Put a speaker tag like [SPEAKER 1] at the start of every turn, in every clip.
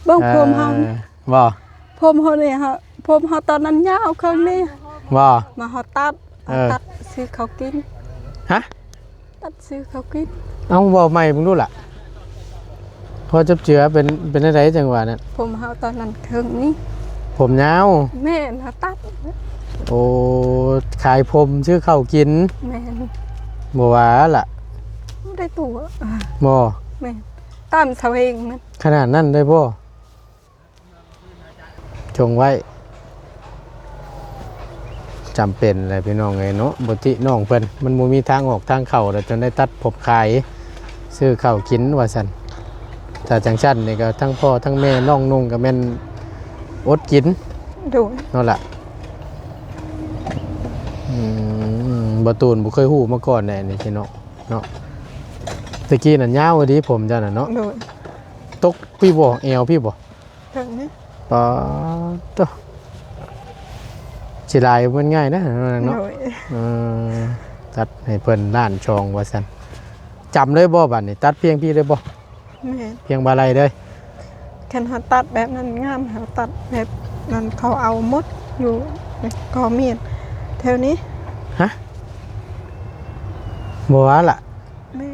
[SPEAKER 1] บ้องผมเฮา
[SPEAKER 2] บ่
[SPEAKER 1] ผมเฮาเนี่ยฮะผมเฮาตอนนั้นยาวเครื่องนี้
[SPEAKER 2] บ่
[SPEAKER 1] มาเฮาตัดซื้อเขากิน
[SPEAKER 2] ฮะ
[SPEAKER 1] ตัดซื้อเขากิน
[SPEAKER 2] เอาบ่ใหม่มึงดูล่ะพอจับเจือเป็นอะไรจังหวะนั้น
[SPEAKER 1] ผมเฮาตอนนั้นเครื่องนี้
[SPEAKER 2] ผมยาว
[SPEAKER 1] แม่นเฮาตัด
[SPEAKER 2] โอ้ขายผมชื่อข้าวกิน
[SPEAKER 1] แม่น
[SPEAKER 2] บ่ว่าล่ะ
[SPEAKER 1] ได้ตัว
[SPEAKER 2] บ่
[SPEAKER 1] แม่นตามเสาเองมัน
[SPEAKER 2] ขนาดนั้นได้บ่จงไว้จำเป็นเลยพี่น้องเอ้ยเนาะบ่ติน้องเพิ่นมันบ่มีทางออกทางเข้าแล้วจนได้ตัดผมขายซื้อข้าวกินว่าซั่นถ้าจังซั่นนี่ก็ทั้งพ่อทั้งแม่น้องนุ่งก็แม่นอดกิน
[SPEAKER 1] โดย
[SPEAKER 2] นั่นแหละบ่ตูนบ่เคยฮู้มาก่อนแน่นี่พี่น้องเนาะตะกี้นั่นยาวดีผมจ้ะน่ะเนาะ
[SPEAKER 1] โดย
[SPEAKER 2] ตกพี่บ่เอวพี่บ่
[SPEAKER 1] เครื่องนี้
[SPEAKER 2] ปะตะสิลายมันง่ายนะเนาะ
[SPEAKER 1] โดย
[SPEAKER 2] เออตัดให้เพิ่นด้านช่องว่าซั่นจำเลยบ่บัดนี้ตัดเพียงพี่เลยบ่
[SPEAKER 1] แม่น
[SPEAKER 2] เพียงบ่ไหลเลย
[SPEAKER 1] คันเฮาตัดแบบนั้นงามเฮาตัดแบบนั้นเขาเอาหมดอยู่ในกอมีดแถวนี้
[SPEAKER 2] ฮะบ่ว่าล่ะ
[SPEAKER 1] แม่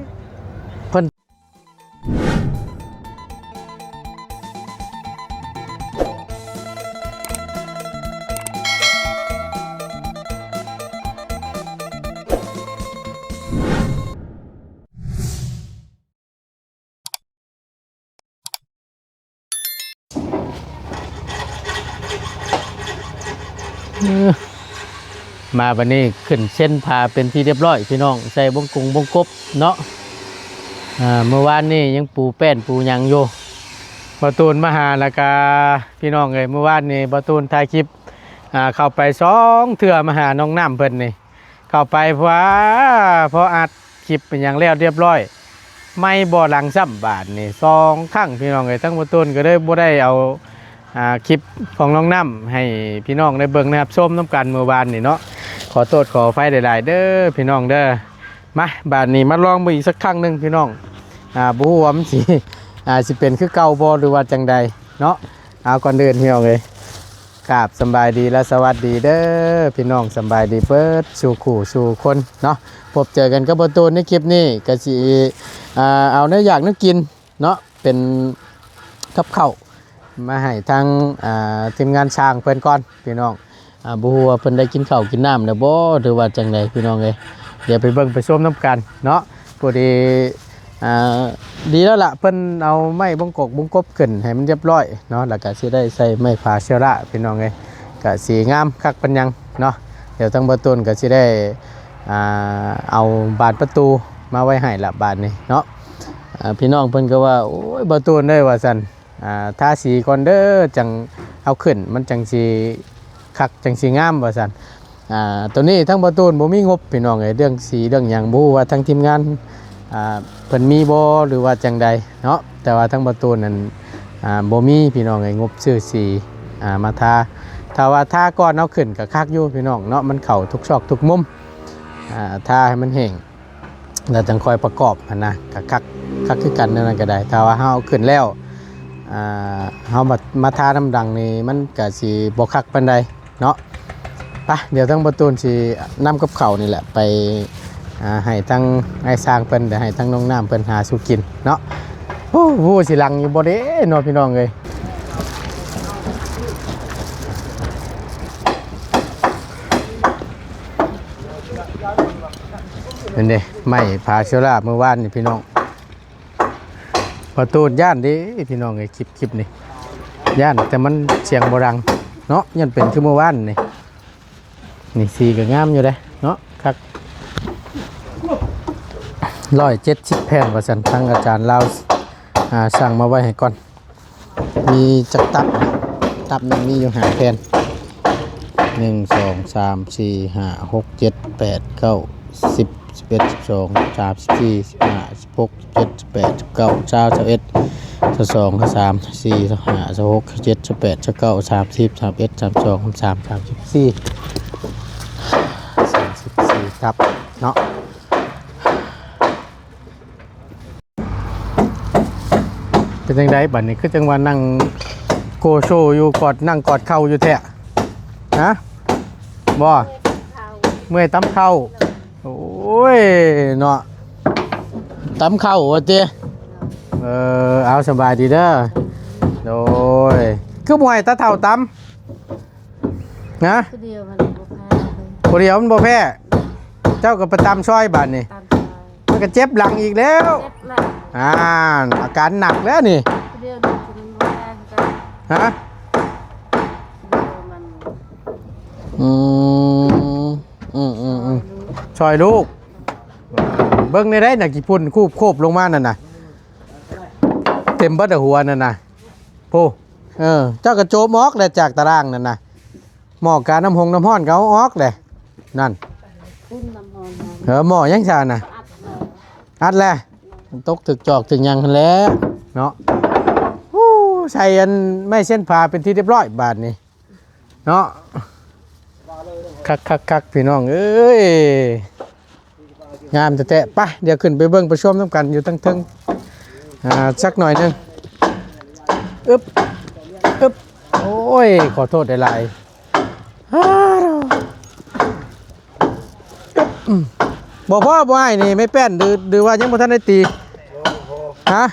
[SPEAKER 2] เพิ่นมาบัดนี้ขึ้นเส้นพาเป็นที่เรียบร้อยพี่น้องใส่บงกุงบงกบเนาะเมื่อวานนี่ยังปูแป้นปูหยังอยู่บ่ตูนมาหาแล้วก็พี่น้องเอ้ยเมื่อวานนี่บ่ตูนถ่ายคลิปเข้าไป2เทื่อมาหาน้องน้ำเพิ่นนี่เข้าไปเพราะอัดคลิปเป็นหยังแล้วเรียบร้อยไม่บ่หลังซ้ำบาทนี่2ครั้งพี่น้องเอ้ยทั้งบ่ตูนก็ได้บ่ได้เอาคลิปของน้องน้ำให้พี่น้องได้เบิ่งนะครับชมน้ำกันเมื่อวานนี่เนาะขอโทษขออภัยหลายๆเด้อพี่น้องเด้อมาบาทนี้มาลองมืออีกสักครั้งหนึงพี่น้องบ่ฮู้ว่ามันสิสิเป็นคือเก่าบ่หรือว่าจังใดเนาะเอาก่อนเดินพี่น้องเอ้ยกราบสำบายดีและสวัสดีเด้อพี่น้องสำบายดีเบิดสู่คู่สู่คนเนาะพบเจอกันกับบ่ตูนในคลิปนี้ก็สิเอาเนื้ออยากนึกกินเนาะเป็นกับข้าวมาให้ทางทีมงานช่างเพิ่นก่อนพี่น้องบ่ฮู้ว่าเพิ่นได้กินข้าวกินน้ำแล้วบ่หรือว่าจังไดพี่น้องเอ้ยเดี๋ยวไปเบิ่งไปชมน้ำกันเนาะพอดีดีแล้วล่ะเพิ่นเอาไม้บงกบขึ้นให้มันเรียบร้อยเนาะแล้วก็สิได้ใส่ไม้ผาเชื้อราพี่น้องเอ้ยก็สีงามคักปัญญังเนาะเดี๋ยวทางบ่ต้นก็สิได้เอาบานประตูมาไว้ให้ละบานนี้เนาะพี่น้องเพิ่นก็ว่าโอ้ยบ่ต้นเด้อว่าซั่นทาสีก่อนเด้อจังเอาขึ้นมันจังสิคักจังสิงามว่าซั่นตัวนี้ทั้งบ่ตูนบ่มีงบพี่น้องเอ้ยเรื่องสีเรื่องหยังบ่ฮู้ว่าทั้งทีมงานเพิ่นมีบ่หรือว่าจังใดเนาะแต่ว่าทั้งบ่ตูนนั้นบ่มีพี่น้องเอ้ยงบซื้อสีมาทาถ้าว่าทาก่อนเอาขึ้นก็คักอยู่พี่น้องเนาะมันเข้าทุกซอกทุกมุมทาให้มันแห้งแล้วจังค่อยประกอบหั่นนะก็คักคือกันนั่นก็ได้ถ้าว่าเฮาเอาขึ้นแล้วเฮามาทาน้ำดังนี่มันก็สิบ่คักปานใดเนาะไปเดี๋ยวทั้งประตูนสินำกับข้าวนี่แหละไปให้ทั้งไอ้สร้างเพิ่นเดี๋ยวให้ทั้งน้องน้ำเพิ่นหาสู่กินเนาะโอ้โหสิหลังอยู่บ่เด้เนาะพี่น้องเอ้ยเป็นเด้ไม่พาเชื้อราเมื่อวานนี่พี่น้องประตูย่านเด้พี่น้องเอ้ยคลิปนี่ย่านแต่มันเสียงบ่ดังเนาะยันเป็นคือเมื่อวานนี่สีก็งามอยู่เด้เนาะครับ170แผ่นว่าซั่นทางอาจารย์ลาวสั่งมาไว้ให้ก่อนมีจักตับนึงมีอยู่5แผ่น1 2 3 4 5 6 7 8 9 10 11 12 13 14 15 16 17 18 19 20 21 22 23 24 25 26 27 28 29 30 31 32 33 34 34ครับเนาะ เป็นจังไดบัดนี้คือจังว่านั่งโกโชอยู่กอดนั่งกอดเข่าอยู่แท้ฮะบ่เมื่อยตำเข่าโอ้ยเนาะตำเข่าว่าติเอาสบายดีเด้อโดยคือบ่ให้ตาเฒ่าตำนะ
[SPEAKER 3] คือเดียวมันบ่แพ้เลย
[SPEAKER 2] ผู้เดียวมันบ่แพ้เจ้าก็ไปตำซอยบัดนี้
[SPEAKER 3] ตามใจ
[SPEAKER 2] มันก็เจ็บหลังอีกแล้ว
[SPEAKER 3] เจ็บแหละ
[SPEAKER 2] อาการหนักแล้วนี่
[SPEAKER 3] คือเดียวนี่คือมันบ่แพ้กัน
[SPEAKER 2] ฮะ
[SPEAKER 3] คือเดียวมัน
[SPEAKER 2] อืมอืม
[SPEAKER 3] รู้
[SPEAKER 2] ซอยลูก เบิ้งในได้น่ะกี่พุ่นคูบโคบลงมานั่นน่ะ เต็มเบิดหัวนั่นน่ะโพเจ้ากระโจมออกเลยจากตารางนั่นน่ะหม้อการน้ำหงน้ำห้อนเขาออกเลยนั่น
[SPEAKER 3] ขึ้นน้ำหอมนะ
[SPEAKER 2] หม้อยังชาน่ะ
[SPEAKER 3] อัดเลย
[SPEAKER 2] อัดแหละตกถึกจอกถึงยังหั้นแหล้วเนาะใส่อันไม่เส้นผ่าเป็นที่เรียบร้อยบาทนี่เนาะคักพี่น้องเอ้ยงามแต่ไปเดี๋ยวขึ้นไปเบิ่งประชมน้ำกันอยู่ทั้งทึงสักหน่อยหนึงอึ๊บโอ้ยขอโทษหลายบอกพ่อบ่ให้นี่ไม่แป้นดือว่ายังบ่ทันได้ตีฮะ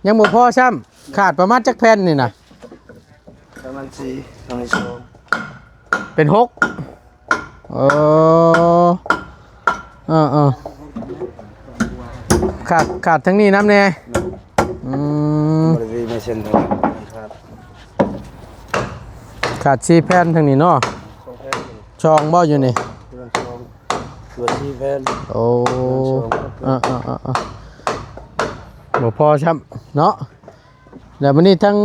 [SPEAKER 2] ยังบ่พอซ้ำขาดประมาณจักแผ่นนี่น่ะ
[SPEAKER 4] ประมาณ4ประมาณ2
[SPEAKER 2] เป็น6เออขาดทั้งนี้น้ำแน่
[SPEAKER 4] บริเวณไม่เช่นเท่าครับ
[SPEAKER 2] ขาด4แผ่นทั้งนี้เนาะ
[SPEAKER 4] 2แผ่น
[SPEAKER 2] ช่องบ่อยู่นี่
[SPEAKER 4] ประมาณ2ตัว4แผ่น
[SPEAKER 2] โอ้บ่พอช้ำเนาะแล้ววันนี้ทั้ง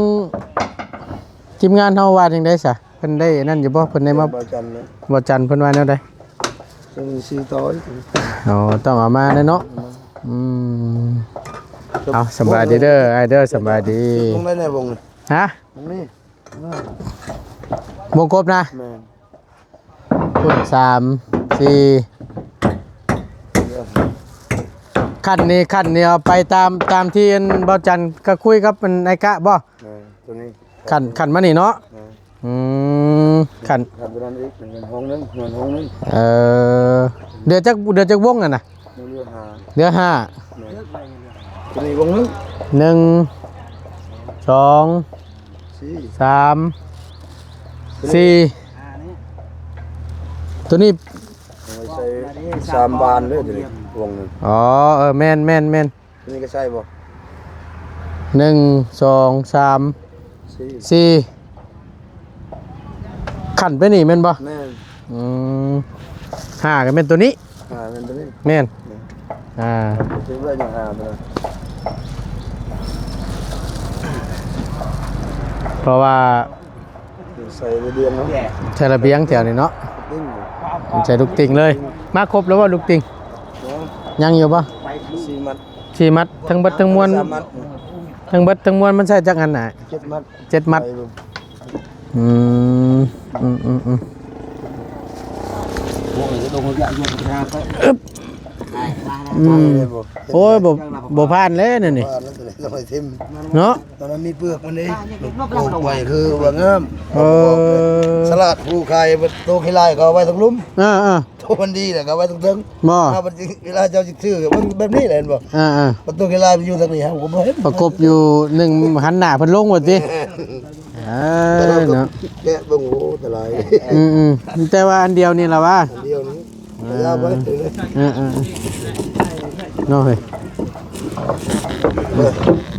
[SPEAKER 2] ทีมงานเฮาว่าจังได๋ซะเพิ่นได้นั่นอยู่บ่เพิ่นได้มา
[SPEAKER 4] บ่จันเลย
[SPEAKER 2] บ่จันเพิ่นว่าแนวใด
[SPEAKER 4] ซึ่ง4ต้อย
[SPEAKER 2] อ๋อต้องเอามาเนาะเอาสบายดีเด้อไอเด้อสบายดี
[SPEAKER 4] วงได้แน่วง
[SPEAKER 2] ฮะ
[SPEAKER 4] วงนี้
[SPEAKER 2] วงกบนะ
[SPEAKER 4] แม่น
[SPEAKER 2] คุณ3 4ขั้นนี้เอาไปตามที่อันบ่จันก็คุยกับมันไอ้กะบ่
[SPEAKER 4] แม่นตัวนี้
[SPEAKER 2] ขั้นมานี่เนาะ
[SPEAKER 4] แม่น
[SPEAKER 2] ขั้น
[SPEAKER 4] ครับตัวนั้นอีกเหมือนกันห้องนึงเหมือนห้องนึง
[SPEAKER 2] เดือจักวงน่ะนะ
[SPEAKER 4] เรือหา
[SPEAKER 2] เดือ5
[SPEAKER 4] แม่นตัวนี้วงนึง
[SPEAKER 2] 1 2
[SPEAKER 4] 4
[SPEAKER 2] 3 4ตัวนี้
[SPEAKER 4] เอาไว้ใช้3บานเลยตัวนี้วงนึง
[SPEAKER 2] อ๋อแม่น
[SPEAKER 4] ตัวนี้ก็ใช่บ่
[SPEAKER 2] 1 2 3
[SPEAKER 4] 4
[SPEAKER 2] 4ขันไปนี่แม่นบ่
[SPEAKER 4] แม่น
[SPEAKER 2] 5ก็แม่นตัวนี้
[SPEAKER 4] เป็นตัวนี้
[SPEAKER 2] แม่น
[SPEAKER 4] ซื้อไว้อย่างหาไปเลย
[SPEAKER 2] เพราะว่า
[SPEAKER 4] ใส่ระเบียงเนาะ
[SPEAKER 2] ใช้ระเบียงแถวนี้เนาะ
[SPEAKER 4] ดิ้ง
[SPEAKER 2] ใช้ลูกติงเลย มาครบแล้วว่าลูกติงยังอยู่บ่
[SPEAKER 4] 4 มัด
[SPEAKER 2] 4 มัดทั้งเบิดทั้งมวล
[SPEAKER 4] 3 มัด
[SPEAKER 2] ทั้งเบิดทั้งมวลมันใช้จักอันน่ะ
[SPEAKER 4] 7 มัด
[SPEAKER 2] 7 มัด
[SPEAKER 4] ไปบ่
[SPEAKER 2] อืม
[SPEAKER 4] พวกนี้จะลงหัวอย่างอยู่ทางไป
[SPEAKER 2] โอ้ยบ่ผ่านเลยนี่
[SPEAKER 4] บ้านแล้วตัวนี้ต้องไปทิ่ม
[SPEAKER 2] เนาะ
[SPEAKER 4] ตอนนั้นมีเปลือกมันนี่ปลูกไว้คือว่างาม สลัดผู้ใครโตขี้ลายก็เอาไว้ตรงลุ่ม โตมันดีแหละก็เอาไว้ตรงเทิง
[SPEAKER 2] บ่
[SPEAKER 4] ถ้ามันเวลาเจ้าจิซื้อมันแบบนี้แหละเห็นบ่ ประตูกีฬามันอยู่ทางนี้ครับผมบ่เห็น
[SPEAKER 2] ประกบอยู่1หันหน้าเพิ่นลงว่าติเนาะ
[SPEAKER 4] แกะเบิ่งโอ้ตะไล
[SPEAKER 2] แต่ว่าอันเดียวนี่ล่ะว่า
[SPEAKER 4] เดียวนี้ยาวไปถึงเลย
[SPEAKER 2] เนาะเฮ้ย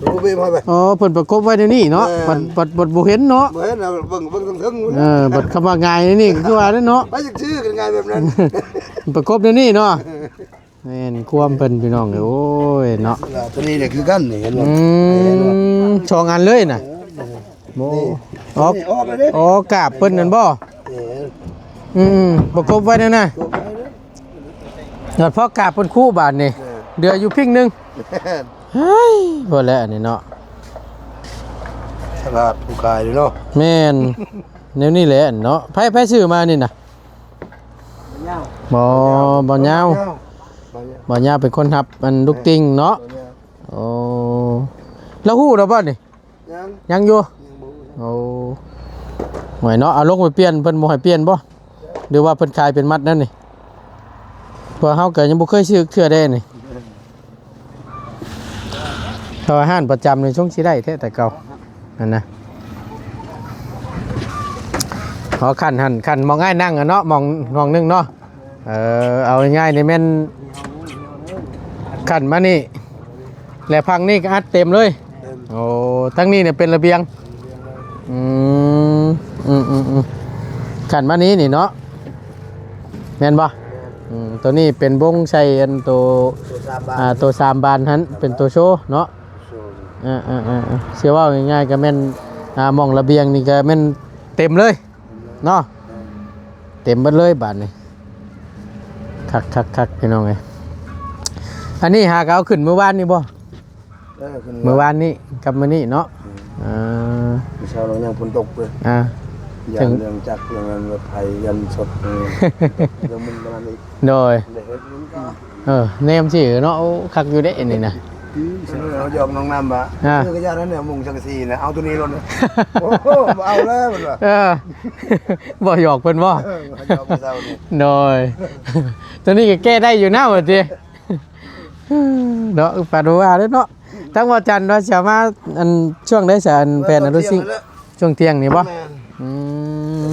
[SPEAKER 4] ดูไปมาไป
[SPEAKER 2] อ๋อเพิ่นประกบไว้ในนี่เนาะบัดบ่เห็นเนาะ
[SPEAKER 4] บ่เห็นนะเบิ่งทางเทิงนู่น
[SPEAKER 2] บัดคำว่าง่ายนี่ก็คือว่าเนาะ
[SPEAKER 4] ไปจักชื่อกันไงแบบนั้น
[SPEAKER 2] ประกบในนี่เนาะแม่นความเพิ่นพี่น้องโอ้ยเนาะ
[SPEAKER 4] ตัวนี้เนี่ยคือกันนี่เห็นบ่
[SPEAKER 2] สองอันเลยน่ะโมออก
[SPEAKER 4] นี่ออกเลยเด้
[SPEAKER 2] อ๋อกราบเพิ่นนั่นบ่ ประกบไว้นั่นน่ะเดี๋ยวพอกราบเพิ่นคู่บาทนี่เดืออยู่พิงนึงเฮ้ยบ่แล้วอันนี้เนาะ
[SPEAKER 4] สลัดผู้ขายเนาะ
[SPEAKER 2] แม่นแนวนี้แหละเนาะไผซื้อมานี่น่ะบ่ยาวบ่ยาวเป็นคนรับมันลูกติงเนาะโอ้ แล้วฮู้แล้วบ่นี่
[SPEAKER 4] ยัง
[SPEAKER 2] ยังอยู่
[SPEAKER 4] ยังบ่
[SPEAKER 2] โอ้หวยเนาะเอาลงไปเปลี่ยนเพิ่นบ่ให้เปลี่ยนบ่หรือว่าเพิ่นขายเป็นมัดนั่นนี่เพราะเฮาก็ยังบ่เคยซื้อเทื่อใดนี่ถ้าอาหารประจำในช่วงสิได้แท้แต่เก่านั่นนะขอขั้นมองง่ายนั่งอะเนาะมองนึงเนาะเอาง่ายๆนี่แม่นขั้นมานี่แล้วพังนี่ก็อัดเต็มเลย
[SPEAKER 4] เต็ม
[SPEAKER 2] โอ้ทั้งนี้เนี่ยเป็นระเบียงอืมขั้นมานี้นี่เนาะแม่นบ่ตัวนี้เป็นวงใช้อันตัว
[SPEAKER 4] ตัว3 บาท
[SPEAKER 2] ตัว3 บานหันเป็นตัวโชว์เนาะเชื่อว่าง่ายๆก็แม่นมองระเบียงนี่ก็แม่นเต็มเลยเนาะเต็มหมดเลยบานนี่คักพี่น้องเอ้ยอันนี้หากเอาขึ้นเมื่อวานนี่บ่
[SPEAKER 4] ขึ้น
[SPEAKER 2] เมื่อวานนี้กับมื้อนี้เนาะ
[SPEAKER 4] เมื่อเช้าเรายังฝนตกเลย ยันเรื่องจักรเรื่องรถไฟยันสดเรื่องมันประมาณนี้
[SPEAKER 2] โดย
[SPEAKER 4] เด็กเฮ็ดมันก็
[SPEAKER 2] แนมสิเนาะคักอยู่ได้นี่นะ
[SPEAKER 4] ฉันเรายอมน้องน้ำบะคือกระยานั้นเนี่ยมุงจังสีนะเอาตัวนี้ลงนะโอ้โหเอาแล้วมันว่ะ
[SPEAKER 2] บ่หยอกเพิ่นบ่
[SPEAKER 4] ยอมเศร้านี่
[SPEAKER 2] โดยตัวนี้ก็แก้ได้อยู่นะว่าติเนาะปาดูว่าเด้อเนาะทั้งว่าจันทร์ว่าสิมาอันช่วงได้สอันแฟนอนุสิช่วงเที่ยงนี่บ่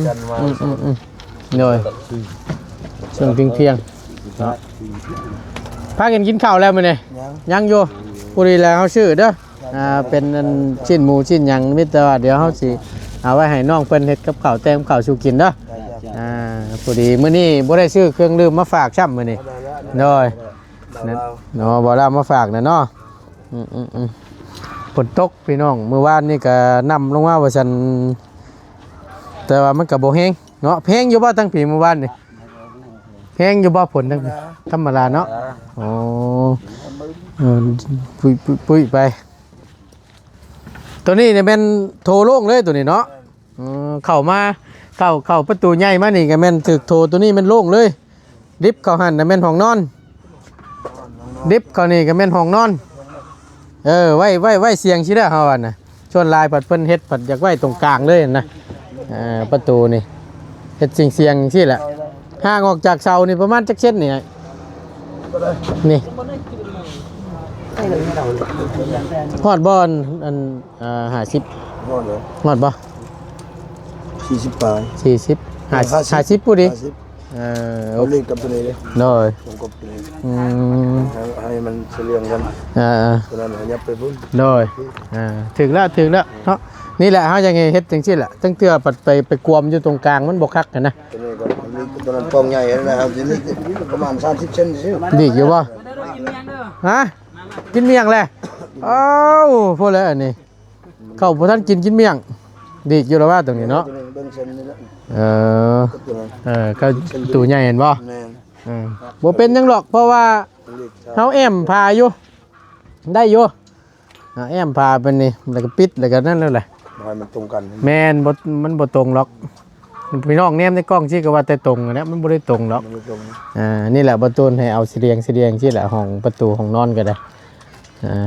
[SPEAKER 4] จันทร์ว่า
[SPEAKER 2] โดยช่วงเที่ยงเนาะพากันกินข้าวแล้วมื้อนี้ยังอยู่ผู้ดีแล้วเฮาชื่อเด้อเป็นอันชิ้นหมูชิ้นหยังมิแต่ว่าเดี๋ยวเฮาสิเอาไว้ให้น้องเพิ่นเฮ็ดกับข้าวแต่งข้าวสู่กินเด้อผู้ดีมื้อนี้บ่ได้ซื้อเครื่องดื่มมาฝากช้ำมื้อนี้โดยเนาะบ่ได้มาฝากนะเนาะฝนตกพี่น้องมื้อวานนี่ก็นํลงมาว่าซั่นแต่ว่ามันก็บ่แฮงเนาะแพงอยู่บ่ตั้งปีมื้อวานนี่แพงอยู่บ่ฝนตั้งธรรมดาเนาะอ๋อปุยไปตัวนี้เนี่ยเป็นโทรโล่งเลยตัวนี้เนาะเข้ามาเข้าประตูใหญ่มานี่ก็แม่นถึกโทรตัวนี้มันโล่งเลยดิฟเข้าหันน่ะแม่นห้องนอนดิฟเข้านี่ก็แม่นห้องนอนไว้เสียงสิได้เฮาว่าน่ะชวนลายปัดเพิ่นเฮ็ดปัดอยากไว้ตรงกลางเลยนะประตูนี่เฮ็ดเสียงจังซี่แหละห่างออกจากเสานี่ประมาณจักเซนนี่นี่ฮอดบ่อัน50
[SPEAKER 4] นอนเลย
[SPEAKER 2] ฮอดบ่
[SPEAKER 4] 40 ปลาย
[SPEAKER 2] 40 50ปุ๊ดิ
[SPEAKER 4] เอาเล่นกับตัวนี้เลย
[SPEAKER 2] น้อย
[SPEAKER 4] ผมกบตัวนี้ให้มันเฉลียงกันตัวนั้นยับไปพุ่น
[SPEAKER 2] น้อยถึงแล้วเนาะนี่แหละเฮาจังไงเฮ็ดจังซี่แหละตั้งเทื่อปัดไปกวมอยู่ตรงกลางมันบ่คักกันนะ
[SPEAKER 4] ตัวนี้ก็ตัวนั้นปองใหญ่นะครับทีนี้ประมาณ30 เซนซิ
[SPEAKER 2] ดีอยู่บ่ฮะกินเมี่ยงแหละอ้าวพอแล้วอันนี้เข้าบ่ทันกินเมี่ยงดีอยู่แล้วว่าตรงนี้เนาะก็ตู้ใหญ่เห็นบ่บ่เป็นหยังหรอกเพราะว่าเฮาแอมพาอยู่ได้อยู่แอมพาเป็นนี่แล้วก็ปิดแล้วก็นั่นแล้วแหละ
[SPEAKER 4] ให้มันตรงกัน
[SPEAKER 2] แม่นบ่มันบ่ตรงหรอกพี่น้องแนมในกล้องสิก็ว่าแต่ตรงนะมันบ่ได้ตรงหรอกนี่แหละประตูให้เอาสิเรียงสิแหละห้องประตูห้องนอนก็ได้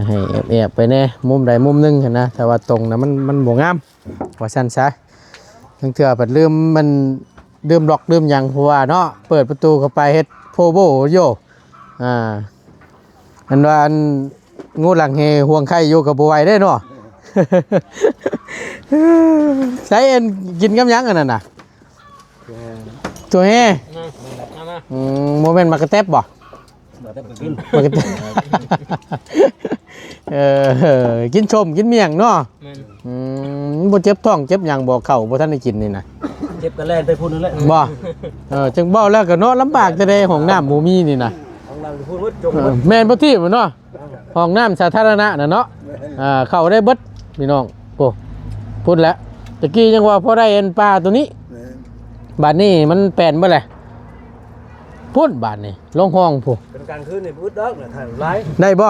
[SPEAKER 2] ให้แอบไปแน่มุมใดมุมนึงนะถ้าว่าตรงนะมันบ่งามว่าซั่นซะทั้งเทื่อเปิดลืมมันลืมล็อกลืมหยังเพราะว่าเนาะเปิดประตูเข้าไปเฮ็ดโพโบโยอันว่าอันงูหลังเฮห่วงไข่อยู่กับบ่ไหวได้เนาะ ใช้เอ็นกินกับหยังอันนั้นน่ะตัวเฮโมเมนต์มากระแทบบ่มากระแทบ กินชมกินเมี่ยงเนาะบ่เจ็บท้องเจ็บหยังบ่เข้าบ่ทันได้กินนี่นะ
[SPEAKER 5] เจ็บกระแลนไปพูดนั่นแหละ
[SPEAKER 2] บ่จังเบ้าแล้วก็เนาะลำบากแต่ได้ห้องน้ำหมู่มีนี่นะแม่นบ่ที่บ่เนาะห้องน้ำสาธารณะน่ะเนาะเข้าได้เบิดพี่น้องโอ้พูดแล้วตะกี้จังว่าพอได้เอ็นปลาตัวนี้บาดนี้มันแปลนเบ่แหละพูดบาดนี้ลงห้องผู้
[SPEAKER 5] เป็นกลางคืนนี่พูดดอกน่ะถ่ายไลฟ์
[SPEAKER 2] ได้บ่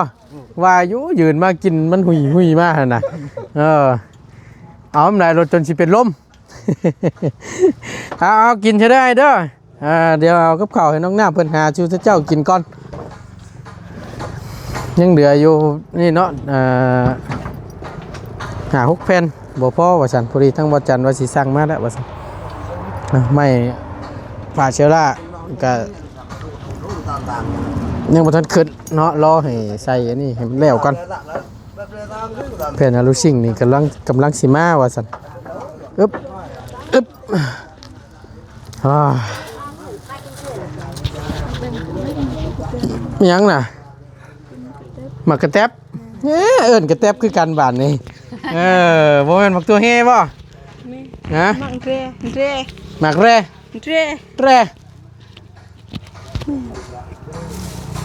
[SPEAKER 2] ว่าอยู่ยืนมากินมันหุยมาหั่นน่ะเอามันได้รถจนสิเป็นลม เอากินใช้ได้เด้อเดี๋ยวเอากับข้าวให้น้องหน้าเพิ่นหาชูเจ้ากินก่อนยังเหลืออยู่นี่เนาะ 6แผ่นบ่พอว่าซั่นพอดีทั้งบ่จันว่าสิสั่งมาแล้วว่าซั่นไม่ฝาเชลล่าก็ยังบ่ทันขึ้นเนาะรอให้ใส่อันนี้ให้มันแล้วก่อนแผ่นอะลูซิ่งนี่กำลังสิมาว่าซั่นอึ๊บมีหยังน่ะหมักกระแตบเอิ้นกระแตบคือกันบาดนี่บ่แม่นหมักตัวเฮบ่ฮะ
[SPEAKER 1] มังเร่
[SPEAKER 2] หมักแร่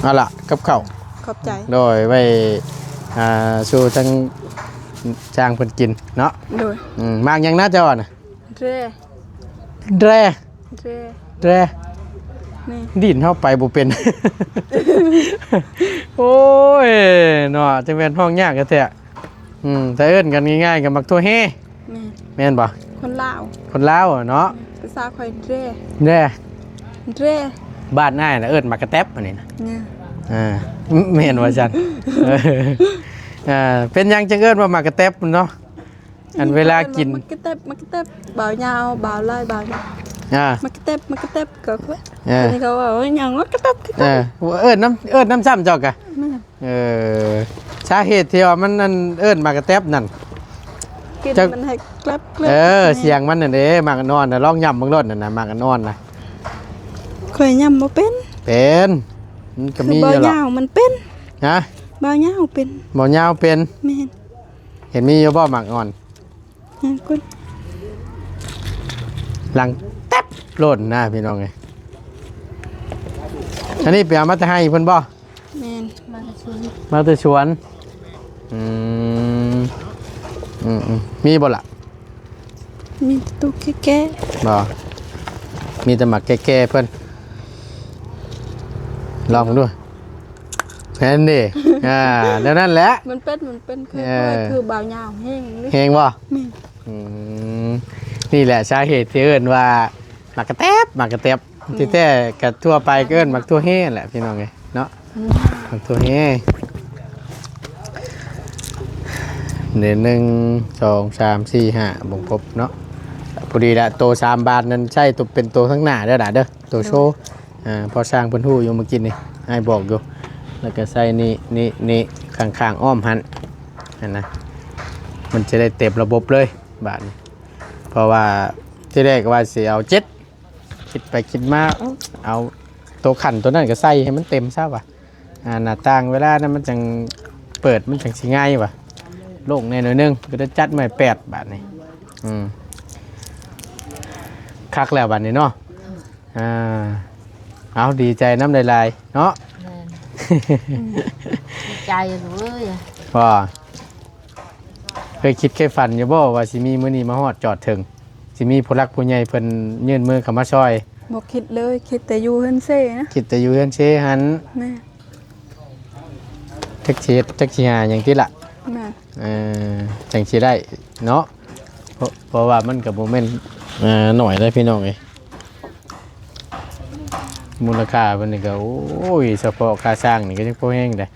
[SPEAKER 2] เอาล่ะกับข้าว
[SPEAKER 1] ขอบใจ
[SPEAKER 2] โดยไว้สู่ทั้งจ้างเพิ่นกินเนาะ
[SPEAKER 1] โดย
[SPEAKER 2] มากหยังน่าจะอ่อนน่ะ
[SPEAKER 1] เร่
[SPEAKER 2] แร่
[SPEAKER 1] นี่
[SPEAKER 2] ดินเข้าไปบ่เป็น โอ้ยเนาะจังแม่นห้องยากกะแท้แต่เอิ้นกันง่ายๆกับมักตัวเฮ
[SPEAKER 1] แม่
[SPEAKER 2] แม่นบ่
[SPEAKER 1] คนลาว
[SPEAKER 2] คนลาวอะเนาะ
[SPEAKER 1] ภาษาคอยเร่
[SPEAKER 2] แร่
[SPEAKER 1] บ้า
[SPEAKER 2] บ้านนายน่ะเอิ้นมักกระแตบอันนี้นะ
[SPEAKER 1] เนี่ย
[SPEAKER 2] แม่นว่าจัน เป็นหยังจังเอิ้นว่ามักกระแตบเนาะอันเวลากิน
[SPEAKER 1] มักกะเต็บบ่าวยาวบ่าวลายบ่าวยาวมักกะเต็บก็คืออันนี้เขาว่าหยังมักกะเต็บ
[SPEAKER 2] เอิ้นน้ำซ้ำเจ้ากะสาเหตุที่ว่ามันนั่นเอิ้นมักกระแตบนั่น
[SPEAKER 1] กินมันให้กลับ
[SPEAKER 2] เสียงมันนั่นเด้มักนอนน่ะลองย่ำเบิ่งรถนั่นน่ะมักนอนน่ะ
[SPEAKER 1] เคยยำบ่เป็น
[SPEAKER 2] เป็นมันก็
[SPEAKER 1] คือ
[SPEAKER 2] มี
[SPEAKER 1] บ่า
[SPEAKER 2] อยู่หรอก
[SPEAKER 1] ยาวมันเป็น
[SPEAKER 2] ฮะ
[SPEAKER 1] บ่าวยาวเป็น
[SPEAKER 2] บ่ยาวเป็น
[SPEAKER 1] แม่น
[SPEAKER 2] เห็นมีอยู่บ่มักอ่อน
[SPEAKER 1] ยังคุณ
[SPEAKER 2] หลังแต๊บโลดนะพี่น้องไงอันนี้ไปเอามาจะให้เพิ่นบ่
[SPEAKER 1] แม่น
[SPEAKER 3] มาจะชวน
[SPEAKER 2] มาแต่สวนมีบ่ล่ะ
[SPEAKER 1] มีตุ๊กแก่
[SPEAKER 2] บ่มีแต่หมักแก่ๆเพิ่นลองดูแม่นดิเดี๋ยวนั้นแหละ
[SPEAKER 1] มันเป็นคือบ่าวยาวแห้งนี่
[SPEAKER 2] เฮงบ่
[SPEAKER 1] แม่น
[SPEAKER 2] นี่แหละสาเหตุที่เอิ้นว่าหมักกระแตบที่แท้ก็ทั่วไปก็เอิ้นหมักทั่วเฮแหละพี่น้องไงเนาะหมักทั่วเฮ1 2 3 4 5บ่งครบเนาะพอดีละโต3 บาทนั้นใช่ตัวเป็นโตทั้งหน้าเด้อเด้อตัวโชว์พอสร้างเพิ่นฮู้อยู่เมื่อกี้นี่ให้บอกอยู่แล้วก็ใส่นี่ข้างๆอ้อมหันนั่นนะมันจะได้เต็มระบบเลยบาทนี้เพราะว่าที่แรกว่าสิเอา7คิดไปคิดมาเอาตัวขันตัวนั้นก็ใส่ให้มันเต็มซะว่ะหน้าต่างเวลานั้นมันจังเปิดมันจังสิง่ายว่ะโล่งแน่หน่อยนึงก็ได้จัดใหม่8 บาทนี่คักแล้วบาทนี้เนาะเอาดีใจน้ำลายๆเนาะ
[SPEAKER 3] ใจหนูเอ้ย
[SPEAKER 2] ว่าเคยคิดเคยฝันอยู่บ่ว่าสิมีมื้อนี้มาฮอดจอดถึงสิมีผู้รักผู้ใหญ่เพิ่นยื่นมือเข้ามาช่วย
[SPEAKER 1] บ่คิดเลยคิดแต่อยู่เฮือนเซ่นะ
[SPEAKER 2] คิดแต่อยู่เฮือนเชหัน
[SPEAKER 1] แม่
[SPEAKER 2] จักเช็ดจักสิหาหยังติล่ะ
[SPEAKER 1] แม่
[SPEAKER 2] จังสิได้เนาะเพราะว่ามันก็บ่แม่นหน่อยได้พี่น้องเอ้ยมูลค่าเพิ่นนี่ก็โอ้ยเฉพาะค่าสร้างนี่ก็ยังพอแห้งได้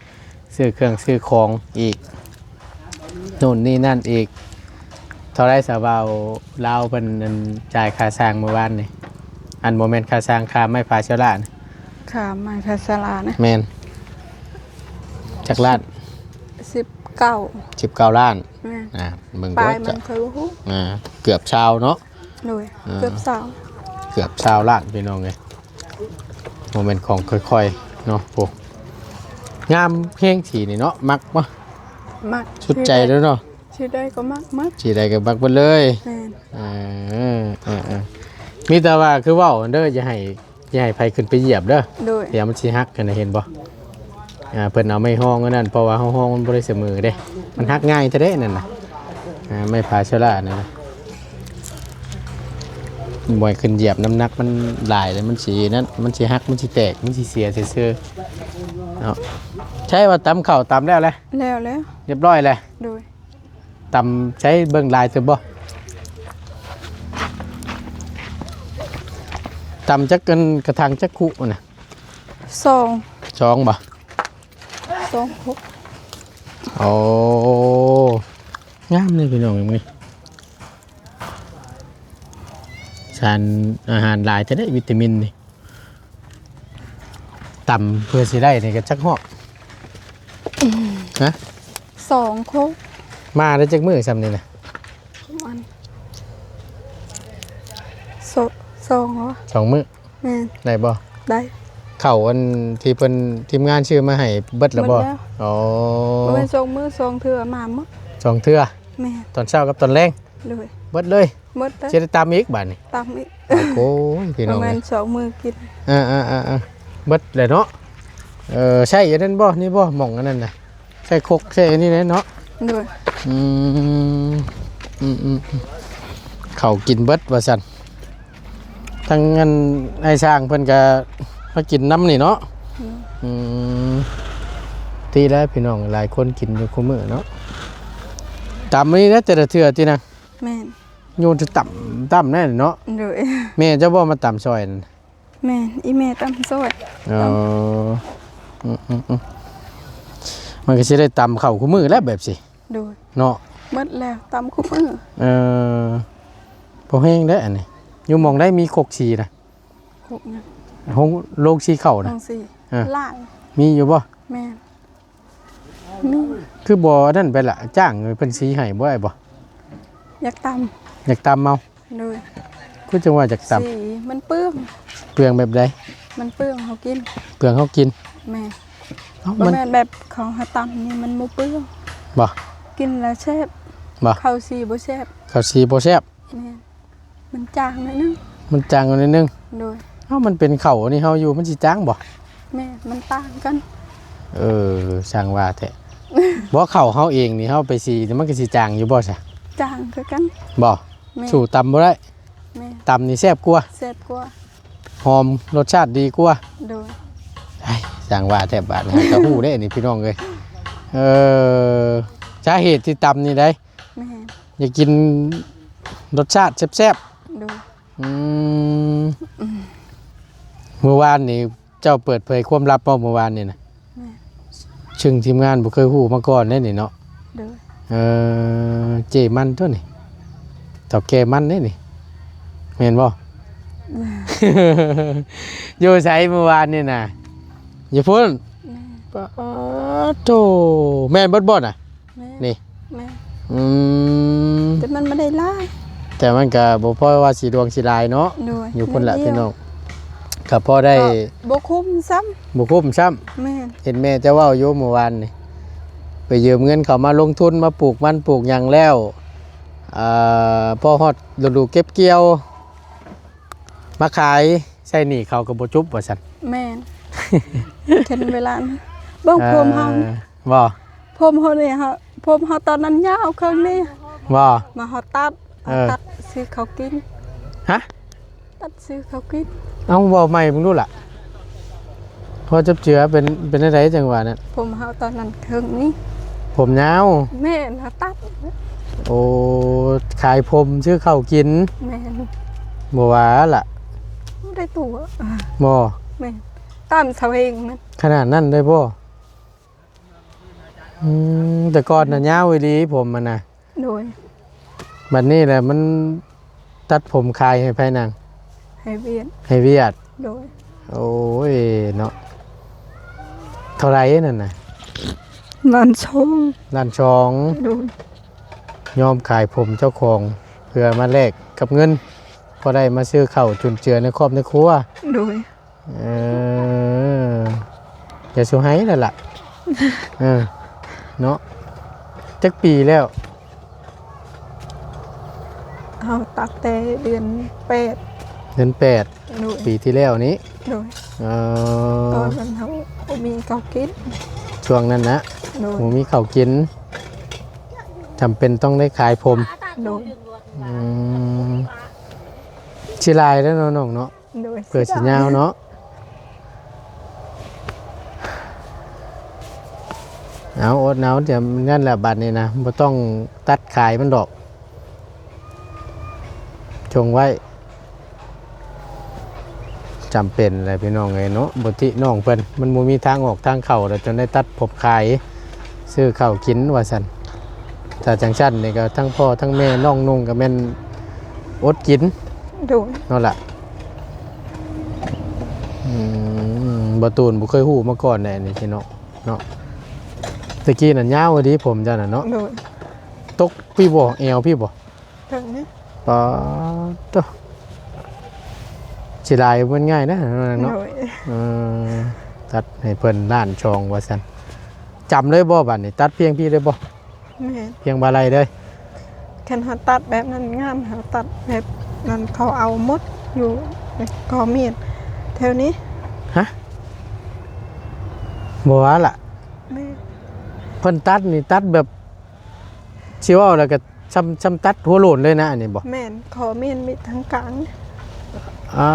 [SPEAKER 2] ซื้อเครื่องซื้อของอีกโน่นนี่นั่นอีกเท่าไรสาวาวลาวเพิ่นนั่นจ่ายค่าสร้างเมื่อวานนี่อันโมเมนต์ค่าสร้างค่าไม่พาเชื้อรานะ
[SPEAKER 1] ค่ะมาทาสลานะ
[SPEAKER 2] แมนจากล้าน
[SPEAKER 1] 19
[SPEAKER 2] ล้าน
[SPEAKER 1] แม่
[SPEAKER 2] เบิ่ง
[SPEAKER 1] ปลา
[SPEAKER 2] ก็
[SPEAKER 1] ยมั
[SPEAKER 2] จะ
[SPEAKER 1] นเคยบ่ฮู้
[SPEAKER 2] เกือบชาวเนาะ
[SPEAKER 1] โดยเกือบสาว
[SPEAKER 2] เกือบชาวล้านพี่น้องเลยโมเมนต์ของค่อยๆเนาะโอ้งามเพียงสีนี่เนาะมักวะ
[SPEAKER 1] มัก
[SPEAKER 2] ชุดใจแล้วเนาะ
[SPEAKER 1] ชื่อได้ก็มัก
[SPEAKER 2] สีใดก็มักไปเลย
[SPEAKER 1] แม่น
[SPEAKER 2] มีแต่ว่าคือเว่าเด้ออย่าให้ไผขึ้นไปเหยียบเด้อ
[SPEAKER 1] โดย
[SPEAKER 2] เดี๋ยวมันสิฮักกันนะเห็นบ่เพิ่นเอาไม่ห้องอันนั้นเพราะว่าห้องมันบ่ได้เสมอเด้มันฮักง่ายซะเด้นั่นน่ะไม่พาเชื้อรานั่นน่ะบ่อยขึ้นเหยียบน้ำหนักมันหลายเลยมันสินั่นมันสิฮักมันสิแตกมันสิเสียซื่อๆเนาะใช่ว่าตำข้าวตำแล้วแหละ
[SPEAKER 1] แล้ว
[SPEAKER 2] เรียบร้อยแล้ว
[SPEAKER 1] โดย
[SPEAKER 2] ตำใช้เบิ่งลายซื่อบ่ตำจักกันกระถางจักคุน่ะ
[SPEAKER 1] 2
[SPEAKER 2] 2บ่
[SPEAKER 1] 6
[SPEAKER 2] โอ้ งามเลยพี่น้องเอ้ยสารอาหารหลายจะได้วิตามินนี่ต่ำเพื่อสิได้นี่ก็จักฮอกฮะ
[SPEAKER 1] 2 โคก
[SPEAKER 2] มาได้จักมื้อซ้ำนี่นะ
[SPEAKER 1] มันสองเหรอ
[SPEAKER 2] 2 มื้อ
[SPEAKER 1] แม่น
[SPEAKER 2] ได้บ่
[SPEAKER 1] ได้
[SPEAKER 2] เข้าอันที่เพิ่นทีมงานชื่อมาให้เบิดแล้วบ่
[SPEAKER 1] เบิดแล้ว
[SPEAKER 2] อ๋อ
[SPEAKER 1] บ่แม่น2 มื้อ 2 เทื่อมาหมด
[SPEAKER 2] 2 เทื่อ
[SPEAKER 1] แม่น
[SPEAKER 2] ตอนเช้ากับตอนแลง
[SPEAKER 1] เลย
[SPEAKER 2] เบิดเลย
[SPEAKER 1] หมดได้
[SPEAKER 2] สิได้ตามอีกบัดนี้
[SPEAKER 1] ตามอีก
[SPEAKER 2] โอ้ยพี่
[SPEAKER 1] ป
[SPEAKER 2] น้อ
[SPEAKER 1] ระ
[SPEAKER 2] ง
[SPEAKER 1] มา
[SPEAKER 2] เอ้
[SPEAKER 1] ณ
[SPEAKER 2] ย
[SPEAKER 1] 2 มื้อกิน
[SPEAKER 2] เบิดเลยเนาะใช่อันนั้นบ่นี่บ่หม่องอันนั้นน่ะใช่ครกใช่อันนี้เนาะ
[SPEAKER 1] เลย
[SPEAKER 2] อืมเขากินเบิดว่าซั่นทั้งงั้นไอ้ช้างเพิ่นก็มากินน้ำนี่เนาะอืมทีแล้วพี่น้องหลายคนกินอยู่คุมื้อเนาะตามนี้นะแต่ละเทื่อตินะ
[SPEAKER 1] แม่น
[SPEAKER 2] โยนจะต่ำแน่เนาะ
[SPEAKER 1] เลย
[SPEAKER 2] แม่เจ้าบ่มาต่ำซอยนั่น
[SPEAKER 1] แม่นอีแม่ตำซอย
[SPEAKER 2] อ๋อมันก็สิได้ต่ำเข้าคุมื้อแล้วแบบสิ
[SPEAKER 1] โดย
[SPEAKER 2] เนาะ
[SPEAKER 1] หมดแล้วตำคุมื้อ
[SPEAKER 2] พอแห้งได้อันนี้อยู่หมองได้มีคกชีนะ
[SPEAKER 1] คุกเนี่ย
[SPEAKER 2] ห้องโรงชีเข่า
[SPEAKER 1] ต้
[SPEAKER 2] นะ
[SPEAKER 1] องสิ
[SPEAKER 2] อ่า
[SPEAKER 1] หลาย
[SPEAKER 2] มีอยู่บ่
[SPEAKER 1] แม่นมี
[SPEAKER 2] คือบ่นั่นไปละจ้างเพิ่นสีให้บ่ได้บ่
[SPEAKER 1] อยากต
[SPEAKER 2] อยากตำเมา
[SPEAKER 1] ำเลย
[SPEAKER 2] คือจังว่าอยากต
[SPEAKER 1] สีมันเปลือง
[SPEAKER 2] ำเปลืองแบบใด
[SPEAKER 1] มันเปลืองเขากิน
[SPEAKER 2] เปลืองเฮากิน
[SPEAKER 1] แม่
[SPEAKER 2] เอ้า
[SPEAKER 1] บ่
[SPEAKER 2] มัน
[SPEAKER 1] แม่นแบบของเขาตำนี่มันบ่เปลือง
[SPEAKER 2] บ่
[SPEAKER 1] กินแล้วแซ่บ
[SPEAKER 2] บ่
[SPEAKER 1] ข้าวสีบ่แซ่บ
[SPEAKER 2] ข้าวสีบ่แซ่บ
[SPEAKER 1] แม่นมันจางหนิดนึง
[SPEAKER 2] มันจางกว่านิดนึง
[SPEAKER 1] โดย
[SPEAKER 2] เอ้ามันเป็นข้าวนี่เฮาอยู่มันสิจางบ่
[SPEAKER 1] แม่มันต่างกัน
[SPEAKER 2] ช่างว่าแท้ บ่ข้าวเฮาเองนี่เฮาไปสีนี่มันก็สิจางอยู่บ่ซะ
[SPEAKER 1] จางคือกัน
[SPEAKER 2] บ่
[SPEAKER 1] แม่
[SPEAKER 2] สู่ตำบ่ได้
[SPEAKER 1] แม่
[SPEAKER 2] ตำนี่แซ่บกว่า
[SPEAKER 1] แซ่บกว่า
[SPEAKER 2] หอมรสชาติดีกว่า
[SPEAKER 1] โดย
[SPEAKER 2] ไอ้ช่างว่าแทบบาดนะกระหู้ได้นี่พี่น้องเลยสาเหตุที่ตำนี่ได้
[SPEAKER 1] แม่
[SPEAKER 2] อยากกินรสชาติแซ่บ
[SPEAKER 1] โดย
[SPEAKER 2] ๆเมื่อวานนี่เจ้าเปิดเผยความลับเมื่อวานนี่นะ
[SPEAKER 1] แม่
[SPEAKER 2] ชึงทีมงานบ่เคยฮู้มาก่อนได้นี่เนาะ
[SPEAKER 1] โดย
[SPEAKER 2] เจมันตัวนี่เต่าแก่มันได้นี่แม่นบ่ อยู่ไสเมื่อวานนี่น่ะอย่าพูด
[SPEAKER 1] แม่
[SPEAKER 2] ปะโตแม่นเบิดบ่น่ะ
[SPEAKER 1] แม่
[SPEAKER 2] นี่
[SPEAKER 1] แม่
[SPEAKER 2] อืม
[SPEAKER 1] แต่มันไม่ได้หลาย
[SPEAKER 2] แต่มันก็บ่พอว่าสีดวงสีลายเนาะ
[SPEAKER 1] โดย
[SPEAKER 2] อยู่พุ่นละ
[SPEAKER 1] เดี
[SPEAKER 2] พี่
[SPEAKER 1] ยว
[SPEAKER 2] น้องก็พอได้
[SPEAKER 1] ก็บ่คุ้มซ้
[SPEAKER 2] บ่คุ้มซ้ำ
[SPEAKER 1] ำแม่
[SPEAKER 2] เห็นแม่จะเว้าอยู่เมื่อวานนี่ไปยืมเงินเขามาลงทุนมาปลูกมันปลูกหยังแล้วพอฮอดฤดูเก็บเกี่ยวมาขายใส่หนี้เขาก็บ่จุบว่าซั่น
[SPEAKER 1] แม่น เห็นเวลานะเบิ่งผมเฮานี่
[SPEAKER 2] บ่
[SPEAKER 1] ผมเฮานี่เฮาผมเฮาตอนนั้นยาวเครื่องนี้
[SPEAKER 2] บ่
[SPEAKER 1] มาเฮาตัด
[SPEAKER 2] เออ
[SPEAKER 1] ตัดซื้อเขากิน
[SPEAKER 2] ฮะ
[SPEAKER 1] ตัดซื้อเขากิน
[SPEAKER 2] เอาเว้าใหม่มึงดูล่ะพอจับเจือเป็นอะไรจังหวะนั้น
[SPEAKER 1] ผมเฮาตอนนั้นเครื่องนี้
[SPEAKER 2] ผมยาว
[SPEAKER 1] แม่นเฮาตัด
[SPEAKER 2] โอ้ขายผมชื่อข้าวกิน
[SPEAKER 1] แม่น
[SPEAKER 2] บ่ว่าล่ะ
[SPEAKER 1] บ่ได้ตัว
[SPEAKER 2] บ่
[SPEAKER 1] แม่นตามเสาเองมัน
[SPEAKER 2] ขนาดนั้นได้บ่แต่ก่อนน่ะยาวอีหลีผมมันน่ะ
[SPEAKER 1] โดย
[SPEAKER 2] บัดนี้แหละมันตัดผมคายให้ไผนาง
[SPEAKER 1] ให้เวียน
[SPEAKER 2] ให้เวียด
[SPEAKER 1] โดย
[SPEAKER 2] โอ้ยเนาะเท่าไหร่นั่นน่ะ
[SPEAKER 1] มันชง
[SPEAKER 2] ล้านชอง
[SPEAKER 1] โดย
[SPEAKER 2] ยอมขายผมเจ้าของเพื่อมาแลกกับเงินพอได้มาซื้อข้าวจุนเจือในครอบในครัว
[SPEAKER 1] โดย
[SPEAKER 2] อย่าสู้ให้แล้วล่ะ เนาะจักปีแล้ว
[SPEAKER 1] เอาตัดแต่เดือน8
[SPEAKER 2] เดือน8
[SPEAKER 1] โดย
[SPEAKER 2] ปีที่แล้วนี้
[SPEAKER 1] โดย
[SPEAKER 2] เอ่
[SPEAKER 1] ตอ
[SPEAKER 2] อน
[SPEAKER 1] นั้นเขาบ่มีเขากิน
[SPEAKER 2] ช่วงนั้นนะ
[SPEAKER 1] โดย
[SPEAKER 2] หมูมีข้าวกินจำเป็นต้องได้ขายผม
[SPEAKER 1] โดย
[SPEAKER 2] ชิลายแล้วเนาะน้องเนาะ
[SPEAKER 1] โดย
[SPEAKER 2] เปิดสัญญาณเนาะเอาอดหนาวเดี๋ยวนั่นแหละบัตรนี่นะบ่ต้องตัดขายมันดอกชงไว้จำเป็นอะไรพี่น้องไงเนาะบทิน้องเพิ่นมันบ่มีทางออกทางเข้าแล้วจนได้ตัดผมขายซื้อข้าวกินว่าซั่นท ถ้าจังซั่นนี่ก็ทั้งพ่อทั้งแม่น้องนุ่งก็แม่นอดกิน
[SPEAKER 1] โดย
[SPEAKER 2] นั่นล่ะบ่ตูนบ่เคยฮู้มาก่อนแน่นี่พี่น้องเนาะตะกี้นั่นยาวดีผมจ้ะน่ะเนาะ
[SPEAKER 1] โดย
[SPEAKER 2] ตกพี่บ่แอวพี่บ่
[SPEAKER 1] เท่านี้
[SPEAKER 2] ปะโตสิลายมันง่ายนะเนาะ
[SPEAKER 1] โดย
[SPEAKER 2] ตัดให้เพิ่นล้านชองว่าซั่นจำเลยบ่บัดนี้ตัดเพียงพี่เลยบ่
[SPEAKER 1] แม่น
[SPEAKER 2] เพียงบาลัยเลย
[SPEAKER 1] คันเขาตัดแบบนั้นงามเขาตัดแบบนั้นเขาเอาหมดอยู่ในกอมีดแถวนี้
[SPEAKER 2] ฮะบ่ว่าล่ะ
[SPEAKER 1] แม่
[SPEAKER 2] เพิ่นตัดนี่ตัดแบบสิเว้าแล้วก็ซ้ำตัดหัวโลนเลยนะอันนี้บ่
[SPEAKER 1] แม่นขอมีดมีทั้งกลาง
[SPEAKER 2] อ่า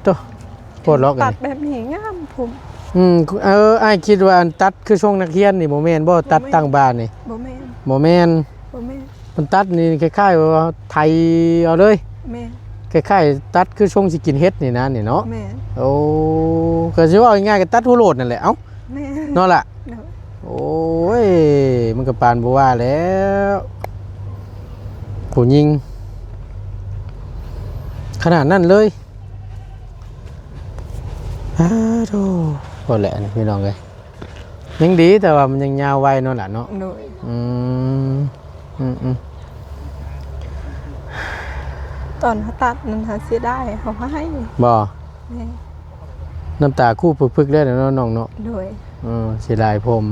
[SPEAKER 2] โตโคตรล็อก
[SPEAKER 1] ตั
[SPEAKER 2] อั
[SPEAKER 1] ด
[SPEAKER 2] นนี้
[SPEAKER 1] แบบนี้งามผม
[SPEAKER 2] อ้ายคิดว่าอันตัดคือช่วงนักเรียนนี่บ่แม่นบ่ตัดตั้งบ้านนี่
[SPEAKER 1] บ่แม่น
[SPEAKER 2] บ่แม่น
[SPEAKER 1] บ่แม่น
[SPEAKER 2] มันตัดนี่คล้ายๆว่าไทยเอาเลย
[SPEAKER 1] แม่น
[SPEAKER 2] คล้ายๆตัดคือช่วงสิกินเฮ็ดนี่นะนี่เนาะ
[SPEAKER 1] แม่น
[SPEAKER 2] โอ้ก็สิว่าง่ายๆก็ตัดหัวโลดนั่นแหละเอ้า
[SPEAKER 1] แม่น
[SPEAKER 2] เนาะล่ะ
[SPEAKER 1] โดย
[SPEAKER 2] โอ้ยมันก็ปานบ่ว่าแล้วผู้หญิงขนาดนั้นเลยอ้าโธ่พอแหละนี่พี่น้องเอ้ยยังดีแต่ว่ามันยังยาวไวเนาะล่ะเนาะ
[SPEAKER 1] โดย
[SPEAKER 2] อืม
[SPEAKER 1] ตอนเขาตัดนั้นเขาสิได้เขาให้
[SPEAKER 2] บ่
[SPEAKER 1] แม่
[SPEAKER 2] น้ำตาคู่ปึกๆได้เนาะน้องเนาะ
[SPEAKER 1] โดย
[SPEAKER 2] เสียดายผม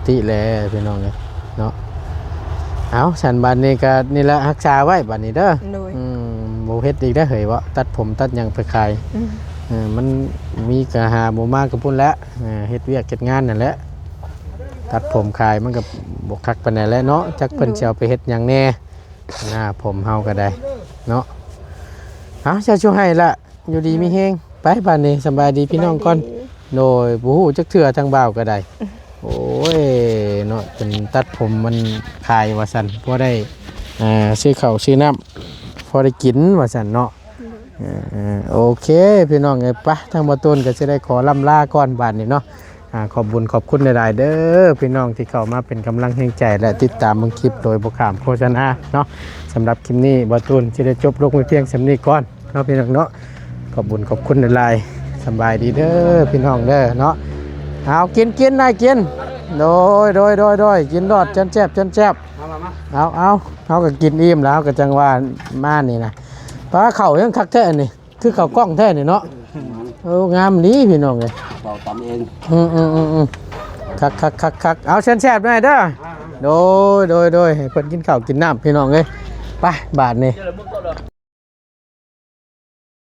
[SPEAKER 2] ติแลพี่น้องเลยเนาะเอาฉันบัดนี้ก็นี่ละรักษาไว้บัดนี้เด้อ
[SPEAKER 1] โดย
[SPEAKER 2] บ่เฮ็ดอีกได้อเหยว่าตัดผมตัดหยังไปขาย มันมีกะหาบ่มากกับพุ่นแล้วเฮ็ดเวียกเฮ็ดงานนั่นแหละตัดผมขายมันก็บ่คักปานใดแหล้วเนาะจักเพิ่นสิเอาไปเฮ็ดหยังแน่หน้าผมเฮาก็ได้เนาะเอาจะช่วยให้ละอยู่ดีมีแฮงไปบัดนี้สบายดีพี่น้องก่อน โดยบ่ฮู้จักเทื่อทางบ่าวก็ได้ โอ้ยเนาะเป็นตัดผมมันขายว่าซั่นพอได้ซื้อข้าวซื้อน้ำพอได้กินว่าซั่นเนาะโอเคพี่น้องเอ้ยปะทางบ่ต้นก็สิได้ขอล่ำลาก่อนบัดนี้เนาะขอบบุญขอบคุณหลายๆเด้อพี่น้องที่เข้ามาเป็นกำลังแห่งใจและติดตามเบิ่งคลิปโดยบ่ข้ามโฆษณาเนาะสำหรับคลิปนี้บ่ต้นสิได้จบลงไว้เพียงสำนี้ก่อนเนาะพี่น้องเนาะขอบบุญขอบคุณหลายๆสบายดีเด้อพี่น้องเด้อเนาะเอากินนายกินโดยกินรอดจันแซ่บเอาก็กินอิ่มแล้วก็จังว่ามานี่นะปลาเข่ายังคักแท้นี่คือเข่ากล้องแท้นี่เนาะงามนี้พี่น้องเลย
[SPEAKER 5] เป่าตำเอง
[SPEAKER 2] คักเอาแซ่บๆหน่อยเด้อโดยให้เพิ่นกินข้าวกินน้ำพี่น้องเลยไปบาทนี่